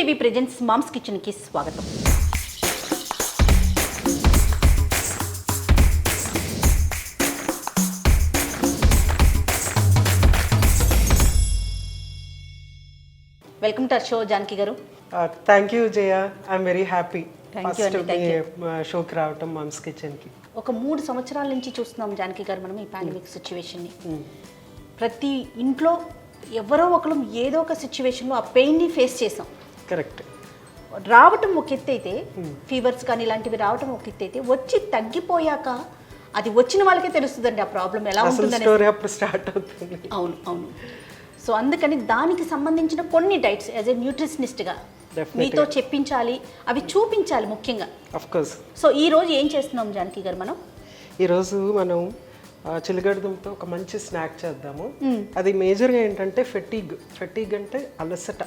TV presents moms kitchen కి స్వాగతం. Welcome to show Janaki గారు. Thank you Jaya, I'm very happy షోకి రావటం మామ్స్ కిచెన్ కి. ఒక 3 సంవత్సరాల నుంచి చూస్తున్నాం జానకి గారు మనం ఈ పాండమిక్ సిచ్యువేషన్ని. ప్రతి ఇంట్లో ఎవరో ఒకరు ఏదో ఒక సిచ్యువేషన్లో ఆ పెయిన్ని ఫేస్ చేసాం. కరెక్ట్. రావటం ఒక ఎత్తు అయితే, ఫీవర్స్ కానీ ఇలాంటివి రావటం ఒక ఎత్తు అయితే, వచ్చి తగ్గిపోయాక అది వచ్చిన వాళ్ళకే తెలుస్తుందండి ఆ ప్రాబ్లం ఎలా ఉంటుందని. స్టార్ట్ అవుతుంది. అవును అవును. సో అందుకని దానికి సంబంధించిన కొన్ని డైట్స్ యాజ్ ఎ న్యూట్రిషనిస్ట్గా మీతో చెప్పించాలి, అవి చూపించాలి ముఖ్యంగా. Of course. సో ఈ రోజు ఏం చేస్తున్నాం జానకి గారు? ఈరోజు మనం చిలగడదుంతో ఒక మంచి స్నాక్ చేద్దాము. అది మేజర్గా ఏంటంటే ఫెటీగ్ అంటే అలసట.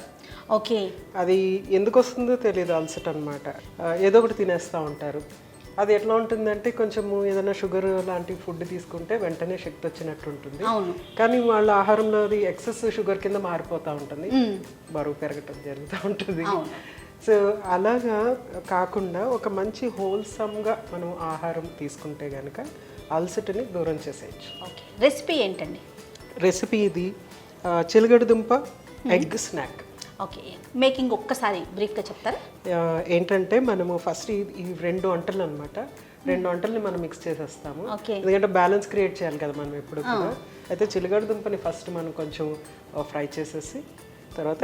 ఓకే. అది ఎందుకు వస్తుందో తెలియదు, అలసట అనమాట. ఏదో ఒకటి తినేస్తూ ఉంటారు. అది ఎట్లా ఉంటుందంటే కొంచెము ఏదైనా షుగర్ లాంటి ఫుడ్ తీసుకుంటే వెంటనే శక్తి వచ్చినట్టు ఉంటుంది, కానీ వాళ్ళ ఆహారంలో అది ఎక్సెస్ షుగర్ కింద మారిపోతూ ఉంటుంది, బరువు పెరగటం జరుగుతూ ఉంటుంది. సో అలాగా కాకుండా ఒక మంచి హోల్సమ్గా మనం ఆహారం తీసుకుంటే కనుక అలసటని దూరం చేసేయచ్చు. రెసిపీ ఏంటండి? రెసిపీ ఇది చిలగడదుంప ఎగ్ స్నాక్. ఓకే, మేకింగ్ ఒక్కసారి బ్రీఫ్గా చెప్తారా? ఏంటంటే మనము ఫస్ట్ ఈ 2 వంటలు అనమాట, 2 వంటల్ని మనం మిక్స్ చేసేస్తాము. ఎందుకంటే బ్యాలెన్స్ క్రియేట్ చేయాలి కదా మనం ఎప్పుడు కూడా. అయితే చిలగడదుంపని ఫస్ట్ మనం కొంచెం ఫ్రై చేసేసి తర్వాత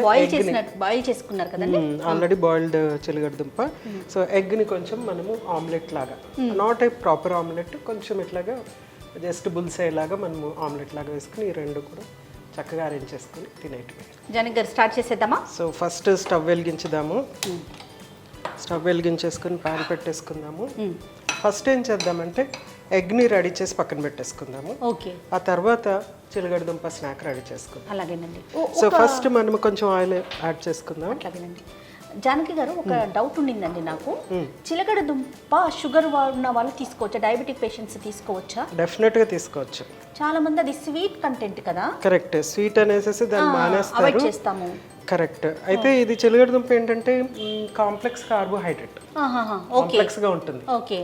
బాయిల్ చేసుకున్నారు కదండి, ఆల్రెడీ బాయిల్డ్ చిలగడదుంప. సో ఎగ్ని కొంచెం మనము ఆమ్లెట్ లాగా, నాట్ ఏ ప్రాపర్ ఆమ్లెట్, కొంచెం ఇట్లాగా జస్ట్ బుల్సై లాగా మనము ఆమ్లెట్ లాగా వేసుకుని ఈ 2 కూడా చక్కగా అరేంజ్ చేసుకుని తినేటివి. జానకి గారు స్టార్ట్ చేసేద్దామా? సో ఫస్ట్ స్టవ్ వెలిగించుదాము. స్టవ్ వెలిగించేసుకుని ప్యాన్ పెట్టేసుకుందాము. ఫస్ట్ ఏం చేద్దామంటే ఎగ్ని రెడీ చేసి పక్కన పెట్టేసుకుందాము. ఓకే. ఆ తర్వాత చిలగడదుంప స్నాక్ రెడీ చేసుకుందాం. అలాగేనండి. సో ఫస్ట్ మనం కొంచెం ఆయిల్ యాడ్ చేసుకుందాం. అలాగేనండి. జానకి గారు, ఒక డౌట్ ఉండిందండి నాకు. చిలగడదుంప షుగర్ ఉన్న వాళ్ళు తీసుకోవచ్చా? డయాబెటిక్ పేషెంట్స్ తీసుకోవచ్చా? డెఫినెట్గా తీసుకోవచ్చు. చాలా మంది అది స్వీట్ కంటెంట్ కదా. కరెక్ట్, స్వీట్ అనేసి దాన్ని మానేస్తారు. అవాయిడ్ చేస్తాము. కరెక్ట్. అయితే ఇది చిలగడదుంప ఏంటంటే కాంప్లెక్స్ కార్బోహైడ్రేట్, కాంప్లెక్స్ గా ఉంటుంది. ఓకే.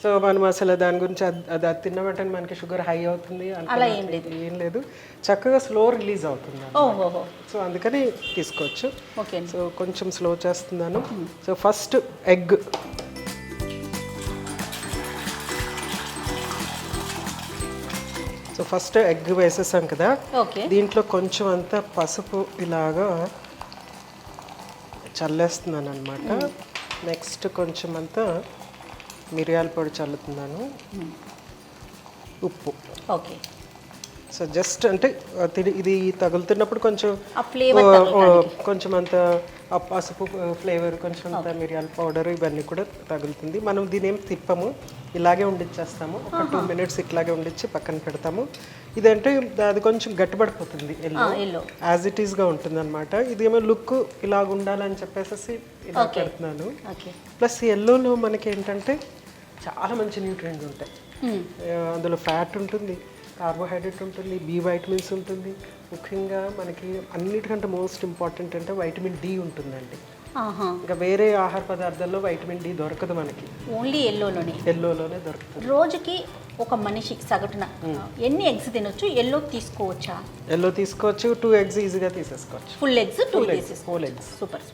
సో మనం అసలు దాని గురించి అది తిన్న వెంటనే మనకి షుగర్ హై అవుతుంది అలా ఏం లేదు, చక్కగా స్లో రిలీజ్ అవుతుంది. సో అందుకని తీసుకోవచ్చు. సో కొంచెం స్లో చేస్తున్నాను. So first egg. So first egg వేసేసాం కదా, దీంట్లో కొంచెం అంతా పసుపు ఇలాగా చల్లేస్తున్నాను అనమాట. నెక్స్ట్ కొంచెం అంతా మిరియాల పొడి చల్లుతున్నాను, ఉప్పు. ఓకే. సో జస్ట్ అంటే ఇది తగులుతున్నప్పుడు కొంచెం కొంచెం అంత పసుపు ఫ్లేవర్, కొంచెం అంత మిరియాల పౌడర్ ఇవన్నీ కూడా తగులుతుంది. మనం దీని ఏం తిప్పము, ఇలాగే ఉండిచ్చేస్తాము. ఒక 2 minutes ఇట్లాగే ఉండిచ్చి పక్కన పెడతాము. ఇదంటే అది కొంచెం గట్టిపడిపోతుంది, ఎల్లో యాజ్ ఇట్ ఈస్గా ఉంటుంది అనమాట. ఇదేమో లుక్ ఇలాగ ఉండాలని చెప్పేసి ఇలా పెడుతున్నాను. ప్లస్ ఎల్లోలో మనకి ఏంటంటే చాలా మంచి న్యూట్రియంట్స్ ఉంటాయి. అందులో ఫ్యాట్ ఉంటుంది, కార్బోహైడ్రేట్ ఉంటుంది, బి వైటమిన్స్ ఉంటుంది. ముఖ్యంగా మనకి అన్నిటికంటే మోస్ట్ ఇంపార్టెంట్ అంటే వైటమిన్ డి ఉంటుందండి. ఇంకా వేరే ఆహార పదార్థాల్లో వైటమిన్ డి దొరకదు మనకి, ఓన్లీ ఎల్లోలోనే దొరుకుతుంది. రోజుకి ఒక మనిషి సగటున ఎన్ని ఎగ్స్ తినొచ్చు? ఎల్లో తీసుకోవచ్చా? ఎల్లో తీసుకోవచ్చు, 2 eggs ఈజీగా తీసేసుకోవచ్చు. Full eggs 2 eggs. సూపర్.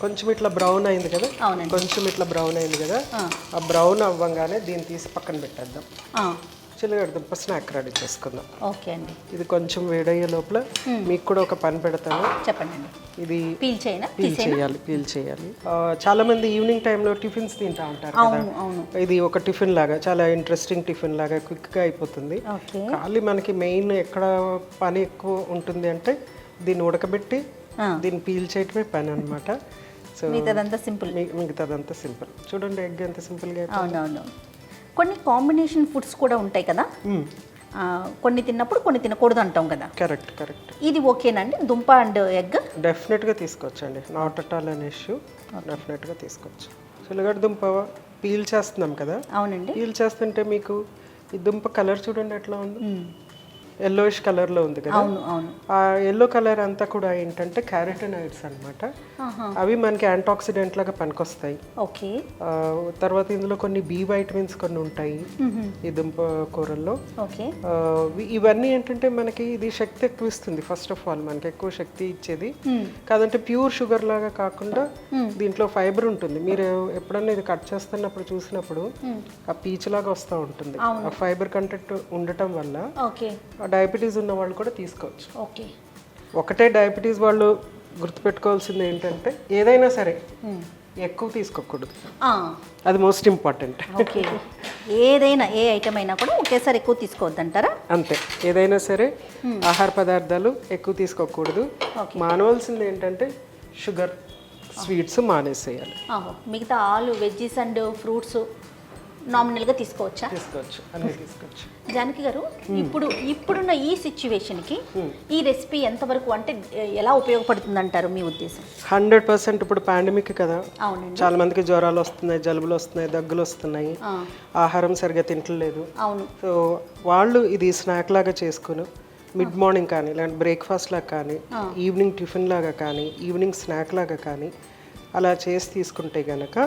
కొంచెం ఇట్లా బ్రౌన్ అయింది కదా, కొంచెం ఇట్లా బ్రౌన్ అయింది కదా, ఆ బ్రౌన్ అవ్వగానే దీన్ని తీసి పక్కన పెట్టేద్దాం. చిలగడదుంప స్నాక్ రెడీ చేసుకుందాం. ఓకే అండి. ఇది కొంచెం వేడయ్యే లోపల మీకు కూడా ఒక పని పెడతాను. చెప్పండి. ఇది పీల్ చేయాలి. చాలా మంది ఈవినింగ్ టైంలో టిఫిన్స్ తింటా ఉంటారు కదా. ఇది ఒక టిఫిన్ లాగా, చాలా ఇంట్రెస్టింగ్ టిఫిన్ లాగా క్విక్గా అయిపోతుంది. ఖాళీ మనకి మెయిన్ ఎక్కడ పని ఎక్కువ ఉంటుంది అంటే దీన్ని ఉడకబెట్టి దీన్ని పీల్ చేయటమే పని అనమాట. సో మిగతాదంతా సింపుల్. చూడండి ఎగ్ ఎంత సింపుల్గా. అవునవును. కొన్ని కాంబినేషన్ ఫుడ్స్ కూడా ఉంటాయి కదా, కొన్ని తిన్నప్పుడు కొన్ని తినకూడదు అంటాం కదా. కరెక్ట్. ఇది ఓకేనండి? దుంప అండ్ ఎగ్ డెఫినెట్గా తీసుకోవచ్చండి, not at all an issue. డెఫినెట్గా తీసుకోవచ్చు. చిలగడదుంప పీల్ చేస్తున్నాం కదా. అవునండి. పీల్ చేస్తుంటే మీకు ఈ దుంప కలర్ చూడండి ఎట్లా ఉంది. ఎల్లోయిష్ కలర్లో ఉంది కదా, అవును అవును. ఆ ఎల్లో కలర్ అంతా కూడా ఏంటంటే క్యారోటినాయిడ్స్ అన్నమాట. అవి మనకి యాంటాక్సిడెంట్ లాగా పనికొస్తాయి. ఓకే. తర్వాత ఇందులో కొన్ని బి వైటమిన్స్ కొన్ని ఉంటాయి ఈ దుంప కూరల్లో. ఓకే. ఇవన్నీ ఏంటంటే మనకి ఇది శక్తి ఎక్కువ ఇస్తుంది. ఫస్ట్ ఆఫ్ ఆల్ మనకి ఎక్కువ శక్తి ఇచ్చేది కాదంటే ప్యూర్ షుగర్ లాగా కాకుండా దీంట్లో ఫైబర్ ఉంటుంది. మీరు ఎప్పుడన్నా ఇది కట్ చేస్తున్నప్పుడు చూసినప్పుడు ఆ పీచ్ లాగా వస్తూ ఉంటుంది. ఆ ఫైబర్ కంటెంట్ ఉండటం వల్ల డయాబెటీస్ ఉన్న వాళ్ళు కూడా తీసుకోవచ్చు. ఓకే. ఒకటే డయాబెటీస్ వాళ్ళు గుర్తుపెట్టుకోవాల్సింది ఏంటంటే ఏదైనా సరే ఎక్కువ తీసుకోకూడదు, అది మోస్ట్ ఇంపార్టెంట్. ఓకే. ఏదైనా ఏ ఐటమ్ అయినా కూడా ఒకేసారి ఎక్కువ తీసుకోవద్దంటారా? అంతే, ఏదైనా సరే ఆహార పదార్థాలు ఎక్కువ తీసుకోకూడదు. మానవలసింది ఏంటంటే షుగర్, స్వీట్స్ మానేసేయాలి. మిగతా ఆలు వెజ్జీస్ అండ్ ఫ్రూట్స్ నామినల్గా తీసుకోవచ్చు. అన్నీ తీసుకోవచ్చు. జానకి గారు, ఇప్పుడున్న ఈ సిచ్యువేషన్కి ఈ రెసిపీ ఎంతవరకు అంటే ఎలా ఉపయోగపడుతుంది అంటారు మీ ఉద్దేశం? 100%. ఇప్పుడు పాండమిక్ కదా, అవునండి, చాలా మందికి జ్వరాలు వస్తున్నాయి, జలుబులు వస్తున్నాయి, దగ్గులు వస్తున్నాయి, ఆహారం సరిగా తింటలేదు. అవును. సో వాళ్ళు ఇది స్నాక్ లాగా చేసుకుని మిడ్ మార్నింగ్ కానీ, లేదంటే బ్రేక్ఫాస్ట్ లాగా కానీ, ఈవినింగ్ టిఫిన్ లాగా కానీ, ఈవినింగ్ స్నాక్ లాగా కానీ అలా చేసి తీసుకుంటే కనుక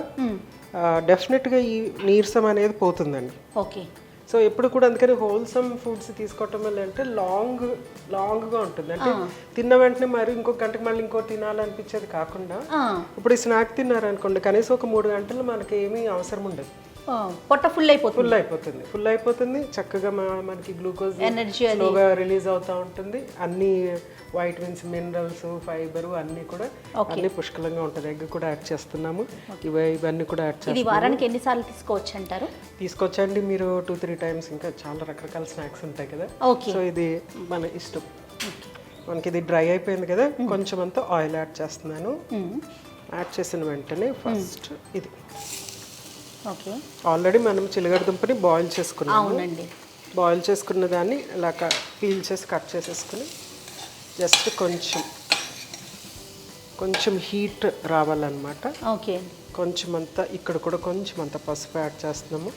డెఫినెట్గా ఈ నీరసం అనేది పోతుందండి. ఓకే. సో ఎప్పుడు కూడా అందుకని హోల్సమ్ ఫుడ్స్ తీసుకోవటం వల్ల అంటే లాంగ్గా ఉంటుంది. అంటే తిన్న వెంటనే మరి ఇంకొక గంటకి మళ్ళీ ఇంకో తినాలనిపించేది కాకుండా, ఇప్పుడు ఈ స్నాక్ తిన్నారనుకోండి కనీసం ఒక 3 గంటలు మనకి ఏమీ అవసరం ఉండదు. పొట్ట ఫుల్ అయిపోతుంది చక్కగా. మనకి గ్లూకోజ్ ఎనర్జీ స్లోగా రిలీజ్ అవుతూ ఉంటుంది. అన్ని వైటమిన్స్, మినరల్స్, ఫైబర్ అన్నీ కూడా అన్ని పుష్కలంగా ఉంటుంది. ఎగ్ కూడా యాడ్ చేస్తున్నాము, ఇవన్నీ కూడా యాడ్ చేస్తాము. వారానికి ఎన్నిసార్లు తీసుకోవచ్చు అంటారు? తీసుకోవచ్చండి మీరు 2-3 టైమ్స్. ఇంకా చాలా రకరకాల స్నాక్స్ ఉంటాయి కదా, సో ఇది మన ఇష్టం. మనకి ఇది డ్రై అయిపోయింది కదా, కొంచెం అంతా ఆయిల్ యాడ్ చేస్తున్నాను. యాడ్ చేసిన వెంటనే ఫస్ట్ ఇది ఆల్రెడీ మనం చిలగడ దుంపని బాయిల్ చేసుకున్నాము. బాయిల్ చేసుకున్న దాన్ని ఇలా పీల్ చేసి కట్ చేసేసుకుని జస్ట్ కొంచెం హీట్ రావాలన్నమాట. ఓకే. కొంచెం అంతా ఇక్కడ కూడా కొంచెం అంత పసుపు యాడ్ చేస్తున్నాము.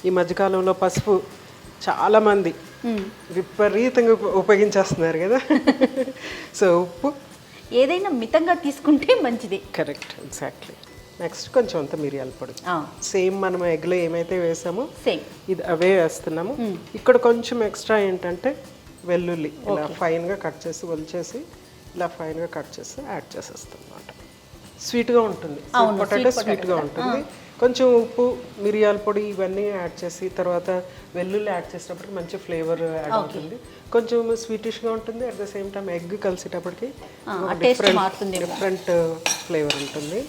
ఈ మధ్యకాలంలో పసుపు చాలామంది విపరీతంగా ఉపయోగించేస్తున్నారు కదా, సో ఉప్పు ఏదైనా మితంగా తీసుకుంటే మంచిది. Correct, exactly. నెక్స్ట్ కొంచెం అంత మిరియాల పొడి, సేమ్ మనం ఎగ్లో ఏమైతే వేసామో ఇది అవే వేస్తున్నాము. ఇక్కడ కొంచెం ఎక్స్ట్రా ఏంటంటే వెల్లుల్లి ఇలా ఫైన్గా కట్ చేసి ఒలిచేసి ఇలా ఫైన్గా కట్ చేసి యాడ్ చేసేస్తాం అన్నమాట. స్వీట్గా ఉంటుంది, పొటాటో స్వీట్గా ఉంటుంది. కొంచెం ఉప్పు, మిరియాల పొడి ఇవన్నీ యాడ్ చేసి తర్వాత వెల్లుల్లి యాడ్ చేసేటప్పటికి మంచి ఫ్లేవర్ యాడ్ అవుతుంది. కొంచెం స్వీటిష్గా ఉంటుంది. At the same time egg కలిసేటప్పటికి డిఫరెంట్ ఫ్లేవర్ ఉంటుంది.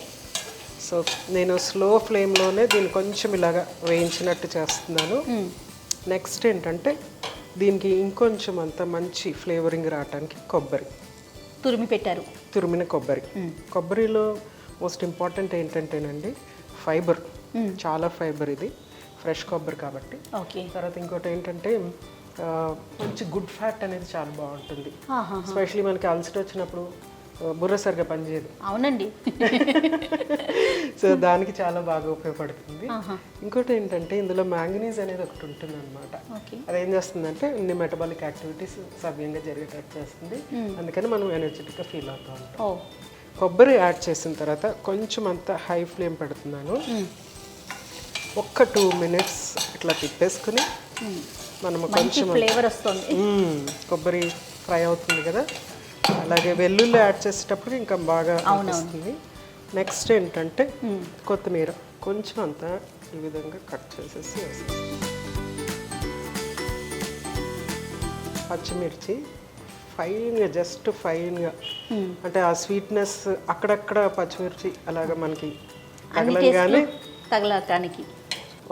సో నేను స్లో ఫ్లేమ్లోనే దీన్ని కొంచెం ఇలాగా వేయించినట్టు చేస్తున్నాను. నెక్స్ట్ ఏంటంటే దీనికి ఇంకొంచెం అంత మంచి ఫ్లేవరింగ్ రావడానికి కొబ్బరి తురిమిన కొబ్బరిలో మోస్ట్ ఇంపార్టెంట్ ఏంటంటేనండి ఫైబర్, చాలా ఫైబర్. ఇది ఫ్రెష్ కొబ్బరి కాబట్టి. తర్వాత ఇంకోటి ఏంటంటే మంచి గుడ్ ఫ్యాట్ అనేది చాలా బాగుంటుంది. ఎస్పెషలీ మనకి అలసట వచ్చినప్పుడు బుర్ర సరిగా పనిచేయదు. అవునండి. సో దానికి చాలా బాగా ఉపయోగపడుతుంది. ఇంకోటి ఏంటంటే ఇందులో మ్యాంగనీస్ అనేది ఒకటి ఉంటుంది అనమాట. అదేం చేస్తుందంటే ఇన్ని మెటబాలిక్ యాక్టివిటీస్ సవ్యంగా జరిగేటట్టు చేస్తుంది. అందుకని మనం ఎనర్జెటిక్గా ఫీల్ అవుతూ ఉంటాం. కొబ్బరి యాడ్ చేసిన తర్వాత కొంచెం అంత హై ఫ్లేమ్ పెడుతున్నాను. ఒక్క 2 మినిట్స్ ఇట్లా తిప్పేసుకుని మనము కొంచెం ఫ్లేవర్ వస్తుంది, కొబ్బరి ఫ్రై అవుతుంది కదా. అలాగే వెల్లుల్లి యాడ్ చేసేటప్పుడు ఇంకా బాగా వస్తుంది. నెక్స్ట్ ఏంటంటే కొత్తిమీర కొంచెం అంతా ఈ విధంగా కట్ చేసేసి వేసేస్తాం. పచ్చిమిర్చి ఫైన్గా, జస్ట్ ఫైన్గా, అంటే ఆ స్వీట్నెస్ అక్కడక్కడ పచ్చిమిర్చి అలాగా మనకి తగలటానికి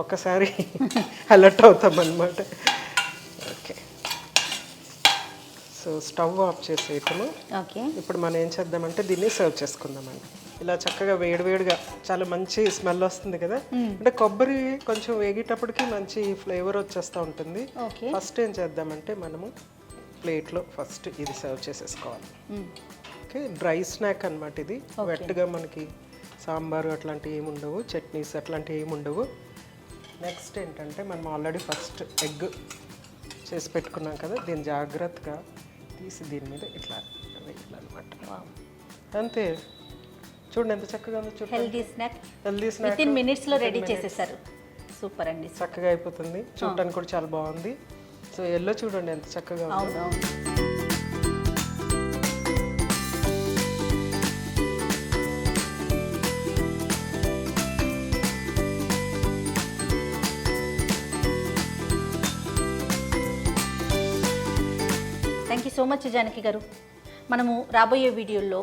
ఒక్కసారి అలర్ట్ అవుతాం అన్నమాట. ఓకే, సో స్టవ్ ఆఫ్ చేసేయటము. ఇప్పుడు మనం ఏం చేద్దామంటే దీన్ని సర్వ్ చేసుకుందామండి. ఇలా చక్కగా వేడివేడిగా చాలా మంచి స్మెల్ వస్తుంది కదా. అంటే కొబ్బరి కొంచెం వేగేటప్పటికి మంచి ఫ్లేవర్ వచ్చేస్తూ ఉంటుంది. ఫస్ట్ ఏం చేద్దామంటే మనము ప్లేట్లో ఫస్ట్ ఇది సర్వ్ చేసేసుకోవాలి. ఓకే, డ్రై స్నాక్ అన్నమాట ఇది. వెట్గా మనకి సాంబారు అట్లాంటివి ఏమి ఉండవు, చట్నీస్ అట్లాంటివి ఏమి ఉండవు. నెక్స్ట్ ఏంటంటే మనం ఆల్రెడీ ఫస్ట్ ఎగ్ చేసి పెట్టుకున్నాం కదా, దీన్ని జాగ్రత్తగా తీసి దీని మీద ఇట్లా వేయాలన్నమాట. అంతే, చూడండి ఎంత చక్కగా ఉందో. చూడండి, healthy snack healthy snack with in మినిట్స్లో రెడీ చేసేసారు. సూపర్ అండి, చక్కగా అయిపోతుంది. చూడటానికి కూడా చాలా బాగుంది. సో ఎల్లో చూడండి ఎంత చక్కగా ఉందో. అవునవును. Thank you so much Janaki గారు. మనము రాబోయే వీడియోల్లో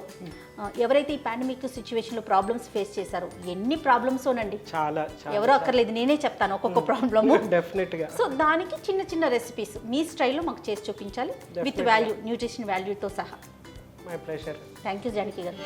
ఎవరైతే ఈ పాండమిక్ సిచ్యువేషన్లో ప్రాబ్లమ్స్ ఫేస్ చేశారో, ఎన్ని ప్రాబ్లమ్సోనండి, చాలా ఎవరో అక్కర్లేదు, నేనే చెప్తాను ఒక్కొక్క ప్రాబ్లము. డెఫినెట్గా. సో దానికి చిన్న చిన్న రెసిపీస్ మీ స్టైల్లో మాకు చేసి చూపించాలి, విత్ వాల్యూ, న్యూట్రిషన్ వాల్యూతో సహా. My pleasure. Thank you Janaki గారు.